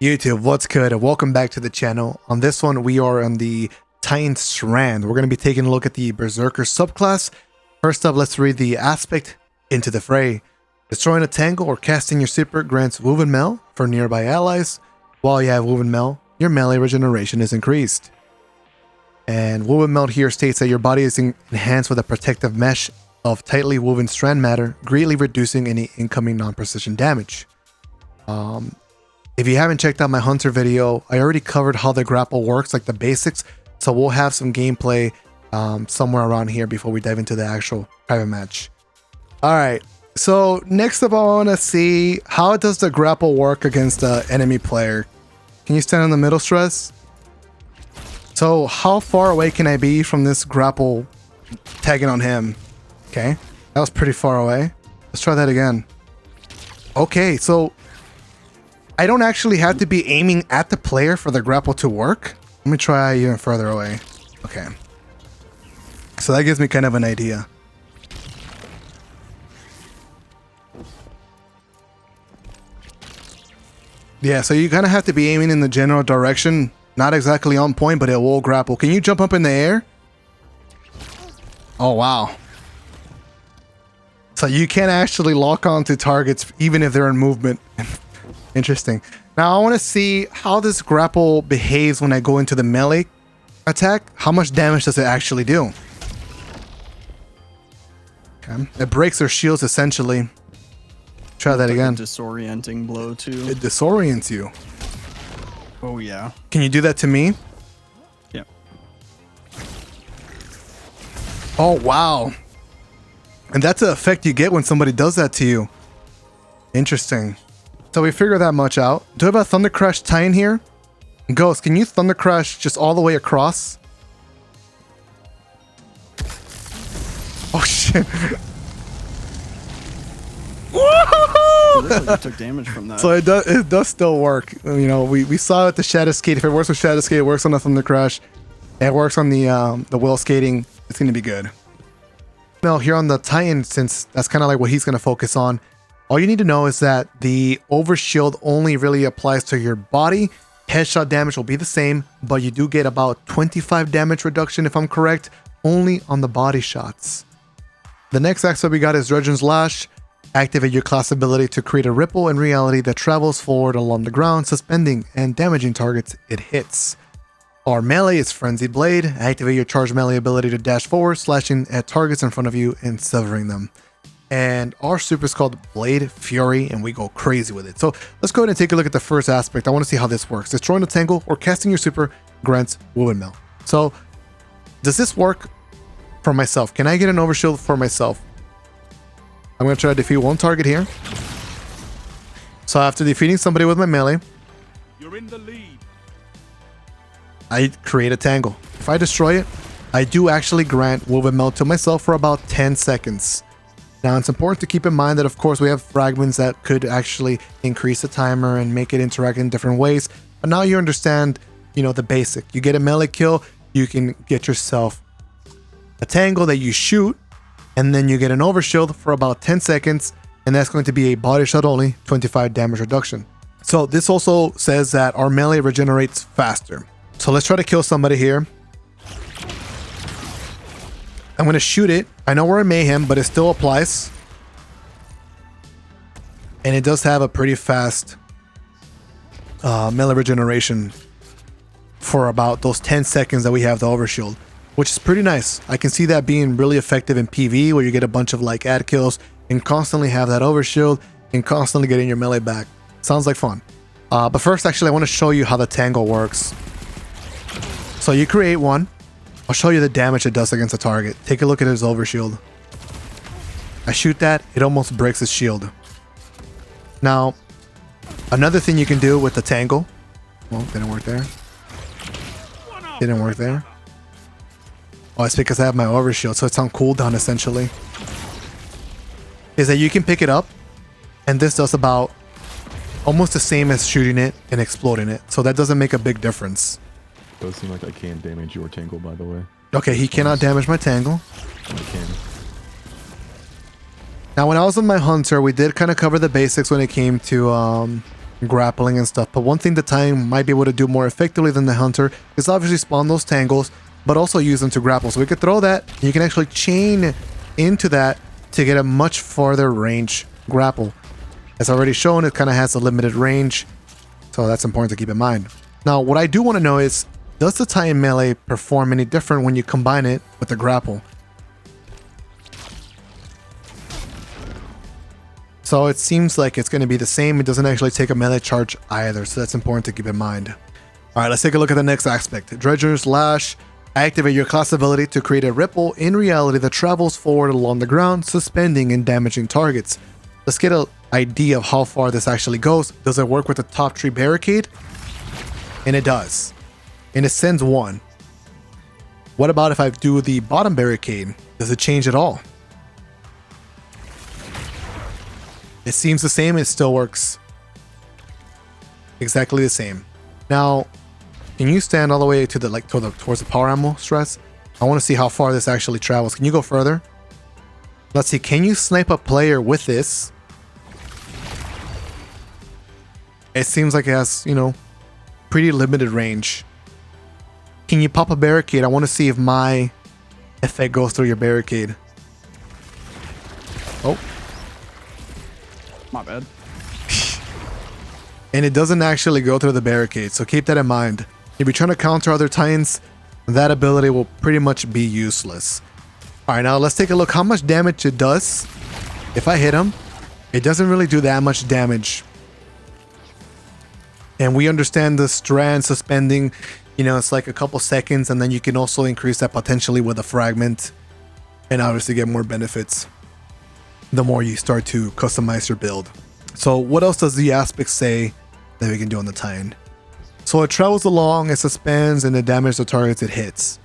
YouTube, what's good? And welcome back to the channel. On this one, we are on the Titan Strand. We're going to be taking a look at the Berserker subclass. First up, let's read the aspect. Into the fray. Destroying a tangle or casting your super grants woven mail for nearby allies. While you have woven mail, your melee regeneration is increased. And woven mail here states that your body is enhanced with a protective mesh of tightly woven strand matter, greatly reducing any incoming non-precision damage. If you haven't checked out my Hunter video, I already covered how the grapple works, like the basics. So we'll have some gameplay somewhere around here before we dive into the actual private match. All right. So next up, I want to see how does the grapple work against the enemy player. Can you stand in the middle, Stress? So how far away can I be from this grapple tagging on him? Okay, that was pretty far away. Let's try that again. Okay, so I don't actually have to be aiming at the player for the grapple to work. Let me try even further away. Okay. So that gives me kind of an idea. Yeah, so you kind of have to be aiming in the general direction. Not exactly on point, but it will grapple. Can you jump up in the air? Oh, wow. So you can't actually lock onto targets even if they're in movement. Interesting. Now I want to see how this grapple behaves when I go into the melee attack. How much damage does it actually do? Okay. It breaks their shields essentially. Try that again. Disorienting blow too. It disorients you. Oh yeah. Can you do that to me? Yeah. Oh wow. And that's the effect you get when somebody does that to you. Interesting. So we figure that much out. Do I have a Thunder Crash Titan here? Ghost, can you Thunder Crash just all the way across? Oh shit. So this like you took damage from that. So it does still work. You know, we saw it the Shadow Skate. If it works with Shadow Skate, it works on the Thunder Crash. It works on the Wheel Skating. It's gonna be good. Now here on the Titan, since that's kind of like what he's gonna focus on, all you need to know is that the overshield only really applies to your body. Headshot damage will be the same, but you do get about 25 damage reduction if I'm correct, only on the body shots. The next aspect we got is Dredgen's Lash. Activate your class ability to create a ripple in reality that travels forward along the ground, suspending and damaging targets it hits. Our melee is Frenzied Blade. Activate your charge melee ability to dash forward, slashing at targets in front of you and severing them. And our super is called Blade Fury, and we go crazy with it. So let's go ahead and take a look at the first aspect. I want to see how this works. Destroying a tangle or casting your super grants woven mail. So does this work for myself? Can I get an overshield for myself? I'm going to try to defeat one target here. So after defeating somebody with my melee, you're in the lead. I create a tangle. If I destroy it, I do actually grant woven mail to myself for about 10 seconds. Now it's important to keep in mind that of course we have fragments that could actually increase the timer and make it interact in different ways. But now you understand, you know, the basic. You get a melee kill, you can get yourself a tangle that you shoot, and then you get an overshield for about 10 seconds, and that's going to be a body shot only, 25 damage reduction. So this also says that our melee regenerates faster. So let's try to kill somebody here. I'm going to shoot it. I know we're in Mayhem, but it still applies. And it does have a pretty fast melee regeneration for about those 10 seconds that we have the overshield, which is pretty nice. I can see that being really effective in PvE where you get a bunch of like ad kills and constantly have that overshield and constantly getting your melee back. Sounds like fun. But first, actually, I want to show you how the tangle works. So you create one. I'll show you the damage it does against a target. Take a look at his overshield. I shoot that, it almost breaks his shield. Now, another thing you can do with the tangle. Well, didn't work there. Didn't work there. Oh, it's because I have my overshield, so it's on cooldown essentially. Is that you can pick it up, and this does about almost the same as shooting it and exploding it. So that doesn't make a big difference. Does seem like I can damage your tangle, by the way. Okay, he cannot damage my tangle. I can. Now, when I was with my hunter, we did kind of cover the basics when it came to grappling and stuff. But one thing the Titan might be able to do more effectively than the Hunter is obviously spawn those tangles, but also use them to grapple. So we could throw that. You can actually chain into that to get a much farther range grapple. As already shown, it kind of has a limited range, so that's important to keep in mind. Now, what I do want to know is, does the Titan melee perform any different when you combine it with the grapple? So it seems like it's going to be the same. It doesn't actually take a melee charge either, so that's important to keep in mind. All right, let's take a look at the next aspect. Dredger's Lash. Activate your class ability to create a ripple in reality that travels forward along the ground, suspending and damaging targets. Let's get an idea of how far this actually goes. Does it work with the top tree barricade? And it does. And it sends one. What about if I do the bottom barricade? Does it change at all? It seems the same. It still works exactly the same. Now, can you stand all the way to the towards the power ammo stress? I want to see how far this actually travels. Can you go further? Let's see. Can you snipe a player with this? It seems like it has, you know, pretty limited range. Can you pop a barricade? I want to see if my effect goes through your barricade. Oh. My bad. And it doesn't actually go through the barricade, so keep that in mind. If you're trying to counter other Titans, that ability will pretty much be useless. Alright, now let's take a look how much damage it does. If I hit him, it doesn't really do that much damage. And we understand the strand suspending, you know, it's like a couple seconds, and then you can also increase that potentially with a fragment and obviously get more benefits the more you start to customize your build. So what else does the aspect say that we can do on the Titan? So it travels along, it suspends, and it damages the targets it hits.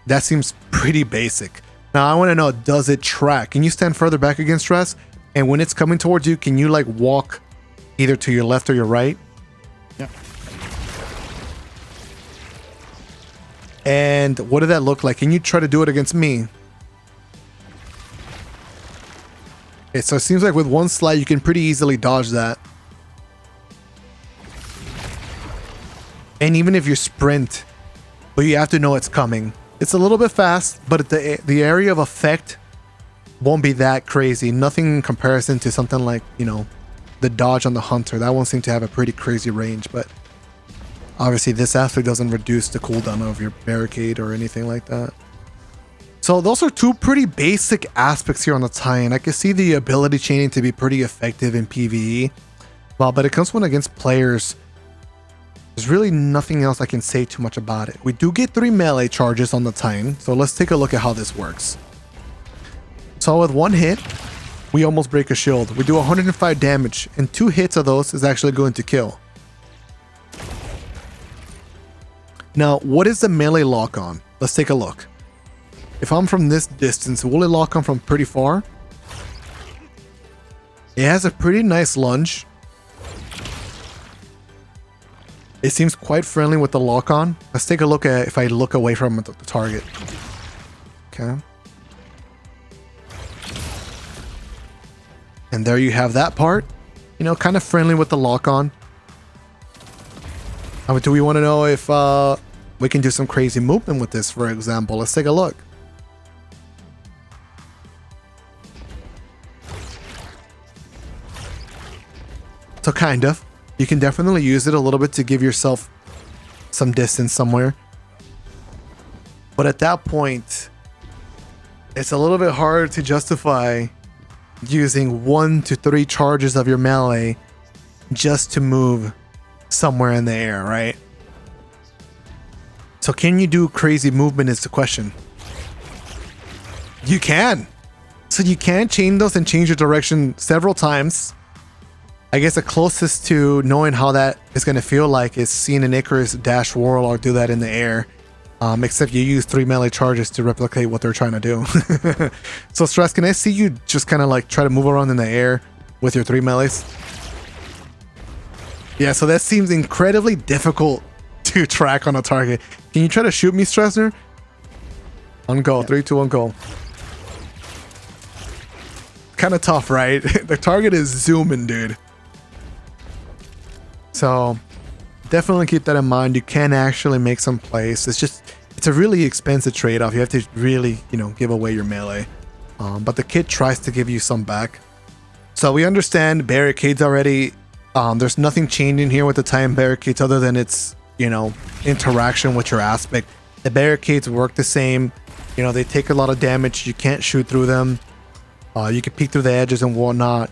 That seems pretty basic. Now I want to know, does it track? Can you stand further back against stress? And when it's coming towards you, can you like walk either to your left or your right? Yeah. And what did that look like? Can you try to do it against me? Okay, so it seems like with one slide you can pretty easily dodge that. And even if you sprint, but you have to know it's coming. It's a little bit fast, but the area of effect won't be that crazy. Nothing in comparison to something like, you know, the dodge on the Hunter. That one seemed to have a pretty crazy range, but obviously this aspect doesn't reduce the cooldown of your barricade or anything like that. So those are two pretty basic aspects here on the Titan. I can see the ability chaining to be pretty effective in PvE. Well, but it comes when against players, there's really nothing else I can say too much about it. We do get 3 melee charges on the Titan, so let's take a look at how this works. So with one hit, we almost break a shield. We do 105 damage, and 2 hits of those is actually going to kill. Now, what is the melee lock on? Let's take a look. If I'm from this distance, will it lock on from pretty far? It has a pretty nice lunge. It seems quite friendly with the lock on. Let's take a look at if I look away from the target. Okay. And there you have that part. You know, kind of friendly with the lock on. Do we want to know if we can do some crazy movement with this, for example? Let's take a look. So kind of. You can definitely use it a little bit to give yourself some distance somewhere. But at that point, it's a little bit hard to justify using 1 to 3 charges of your melee just to move somewhere in the air, right? So can you do crazy movement is the question. You can. So you can chain those and change your direction several times. I guess the closest to knowing how that is going to feel like is seeing an Icarus dash whirl or do that in the air. Except you use 3 melee charges to replicate what they're trying to do. So Stress, can I see you just kind of like try to move around in the air with your 3 melees? Yeah, so that seems incredibly difficult to track on a target. Can you try to shoot me, Stressner? On go. 3, 2, 1, go. Kind of tough, right? The target is zooming, dude. So definitely keep that in mind. You can actually make some plays. It's a really expensive trade-off. You have to really, give away your melee. But the kit tries to give you some back. So we understand barricades already. There's nothing changing here with the Titan barricades other than its, interaction with your aspect. The barricades work the same. They take a lot of damage. You can't shoot through them. You can peek through the edges and whatnot.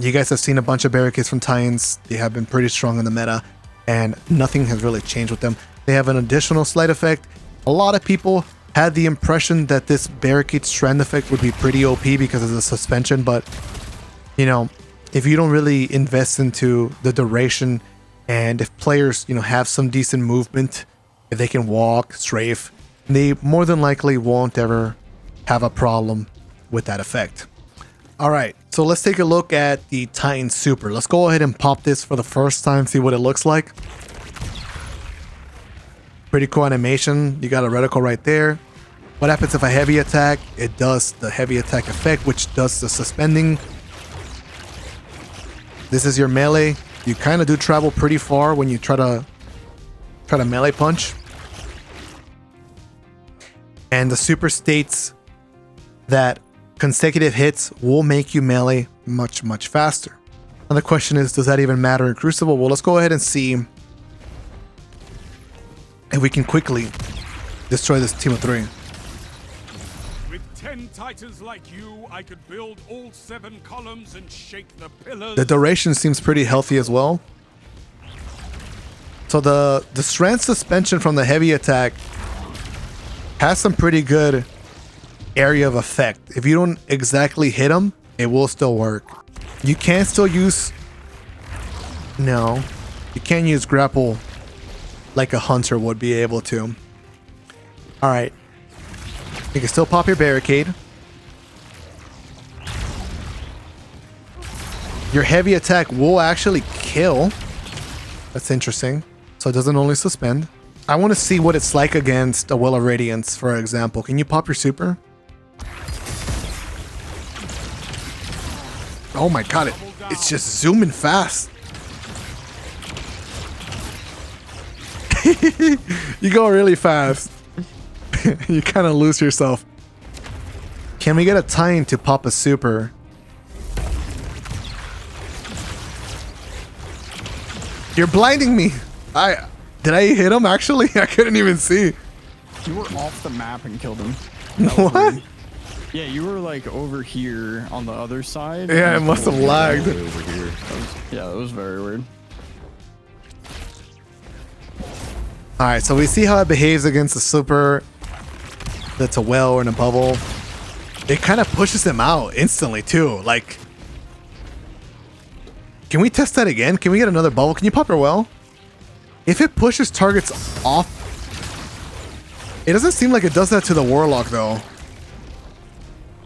You guys have seen a bunch of barricades from Titans. They have been pretty strong in the meta, and nothing has really changed with them. They have an additional slight effect. A lot of people had the impression that this barricade strand effect would be pretty OP because of the suspension, but if you don't really invest into the duration, and if players have some decent movement, if they can walk, strafe, they more than likely won't ever have a problem with that effect. All right, so let's take a look at the Titan Super. Let's go ahead and pop this for the first time, see what it looks like. Pretty cool animation. You got a reticle right there. What happens if I heavy attack? It does the heavy attack effect, which does the suspending. This is your melee. You kind of do travel pretty far when you try to melee punch. And the super states that consecutive hits will make you melee much, much faster. And the question is, does that even matter in Crucible? Well, let's go ahead and see if we can quickly destroy this team of 3. With 10 Titans like you, I could build all 7 columns and shake the pillars. The duration seems pretty healthy as well. So the strand suspension from the heavy attack has some pretty good area of effect. If you don't exactly hit them, it will still work. You can still use... No. You can't use grapple like a hunter would be able to. Alright. You can still pop your barricade. Your heavy attack will actually kill. That's interesting. So it doesn't only suspend. I want to see what it's like against a Well of Radiance, for example. Can you pop your super? Oh my god, it's just zooming fast. You go really fast. You kind of lose yourself. Can we get a Titan to pop a super? You're blinding me. Did I hit him actually? I couldn't even see. You were off the map and killed him. What? Weird. Yeah, you were like over here on the other side. Yeah, it must have lagged. Over here. That was very weird. Alright, so we see how it behaves against the super that's a well or in a bubble. It kind of pushes them out instantly too. Like, can we test that again? Can we get another bubble? Can you pop your well? If it pushes targets off, it doesn't seem like it does that to the Warlock though.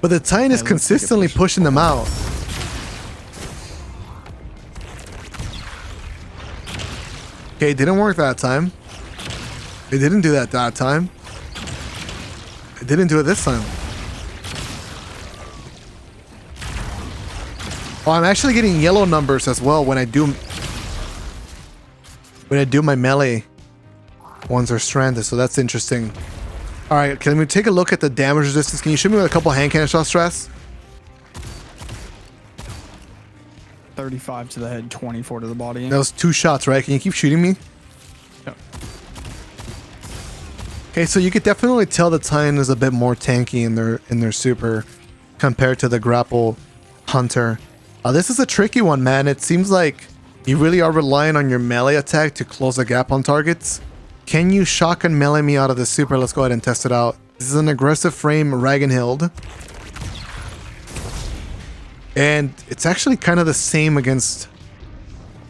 But the Titan is consistently pushing them out. Okay, it didn't work that time. It didn't do that time. It didn't do it this time. Oh, I'm actually getting yellow numbers as well when I do my melee ones are stranded, so that's interesting. All right, can we take a look at the damage resistance? Can you shoot me with a couple hand cannon shot stress? 35 to the head, 24 to the body. That was 2 shots, right? Can you keep shooting me? Yep. Okay, so you could definitely tell the Titan is a bit more tanky in their super compared to the Grapple Hunter. This is a tricky one, man. It seems like you really are relying on your melee attack to close the gap on targets. Can you shotgun melee me out of the super? Let's go ahead and test it out. This is an aggressive frame Ragnhild. And it's actually kind of the same against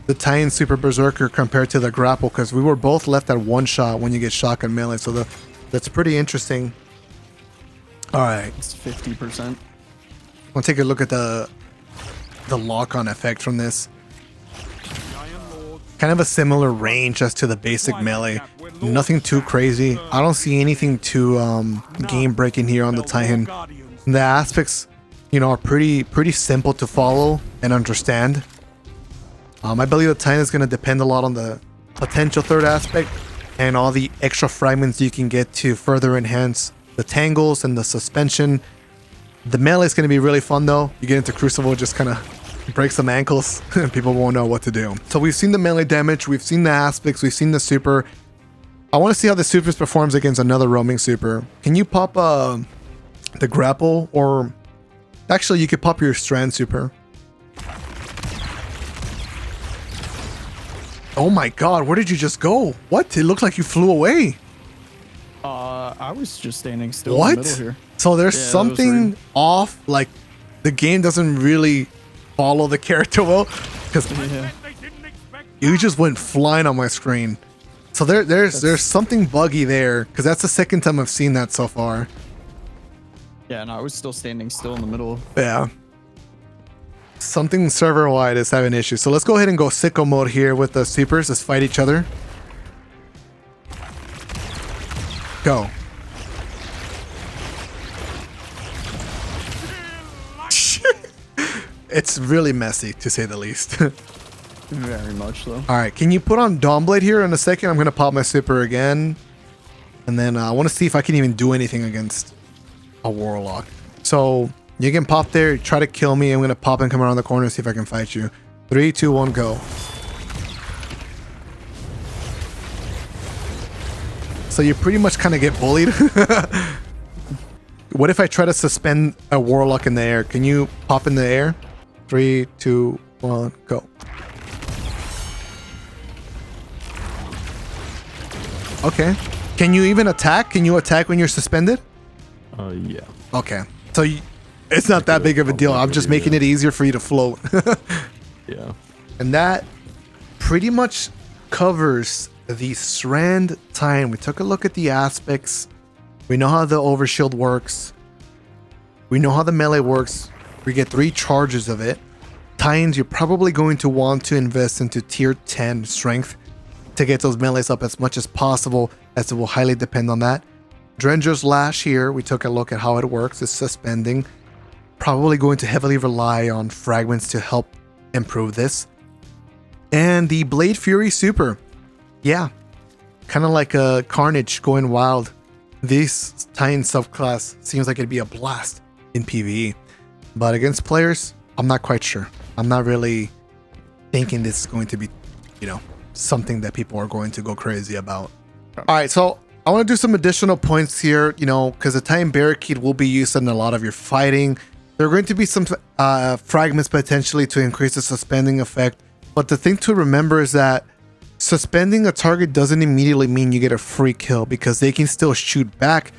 the Titan Super Berserker compared to the Grapple, because we were both left at 1 shot when you get shotgun melee. So that's pretty interesting. All right. It's 50%. We'll take a look at the lock-on effect from this. Kind of a similar range as to the basic melee. Nothing too crazy. I don't see anything too game-breaking here on the Titan. The aspects, are pretty simple to follow and understand. I believe the Titan is going to depend a lot on the potential third aspect and all the extra fragments you can get to further enhance the tangles and the suspension. The melee is going to be really fun though. You get into Crucible, just kind of break some ankles and people won't know what to do. So we've seen the melee damage, we've seen the aspects, we've seen the super. I want to see how the supers performs against another roaming super. Can you pop the grapple, or actually you could pop your Strand super. Oh my god, where did you just go? What? It looked like you flew away. I was just standing still What? in the middle here. So there's Yeah, that was something weird. off, like the game doesn't really follow the character well, because Yeah. They didn't expect you just went flying on my screen. So there's something buggy there, because that's the second time I've seen that so far. Yeah, and I was still standing still in the middle. Yeah. Something server-wide is having issues. So let's go ahead and go sicko mode here with the supers. Let's fight each other. Go. It's really messy, to say the least. Very much so. All right, can you put on Dawnblade here in a second? I'm going to pop my super again. And then I want to see if I can even do anything against a Warlock. So you can pop there, try to kill me. I'm going to pop and come around the corner, see if I can fight you. 3, 2, 1, go. So you pretty much kind of get bullied. What if I try to suspend a Warlock in the air? Can you pop in the air? 3, 2, 1, go. Okay. Can you even attack? Can you attack when you're suspended? Yeah. Okay. So it's not that big of a deal. I'm just making it easier for you to float. Yeah. And that pretty much covers the Strand Titan. We took a look at the aspects. We know how the overshield works. We know how the melee works. We get 3 charges of it. Titans, you're probably going to want to invest into tier 10 strength to get those melees up as much as possible, as it will highly depend on that. Drenger's Lash here, we took a look at how it works. It's suspending. Probably going to heavily rely on fragments to help improve this. And the Blade Fury Super. Yeah, kind of like a Carnage going wild. This Titan subclass seems like it'd be a blast in PvE. But against players, I'm not quite sure. I'm not really thinking this is going to be, you know, something that people are going to go crazy about. All right, so I want to do some additional points here, you know, because the Titan Barricade will be used in a lot of your fighting. There are going to be some fragments potentially to increase the suspending effect. But the thing to remember is that suspending a target doesn't immediately mean you get a free kill, because they can still shoot back,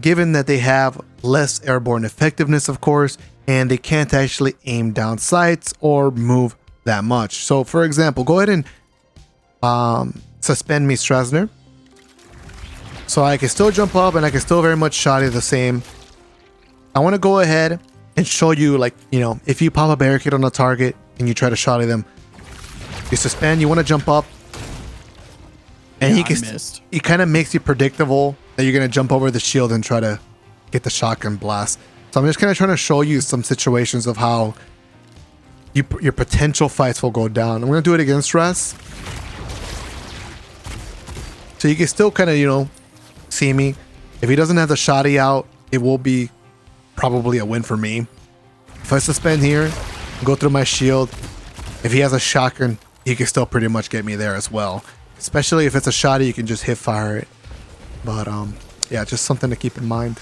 given that they have less airborne effectiveness, of course, and they can't actually aim down sights or move that much. So, for example, go ahead and suspend me, Strasner. So I can still jump up and I can still very much shot it the same. I want to go ahead and show you, like, you know, if you pop a barricade on a target and you try to shot them, you suspend, you want to jump up, and Yeah, he I missed. it kind of makes you predictable that you're going to jump over the shield and try to get the shotgun blast. So I'm just kind of trying to show you some situations of how your potential fights will go down. I'm going to do it against Ras. So you can still kind of, you know, see me. If he doesn't have the shotty out, it will be probably a win for me. If I suspend here, go through my shield, if he has a shotgun, he can still pretty much get me there as well. Especially if it's a shotty, you can just hit fire it. But yeah, just something to keep in mind.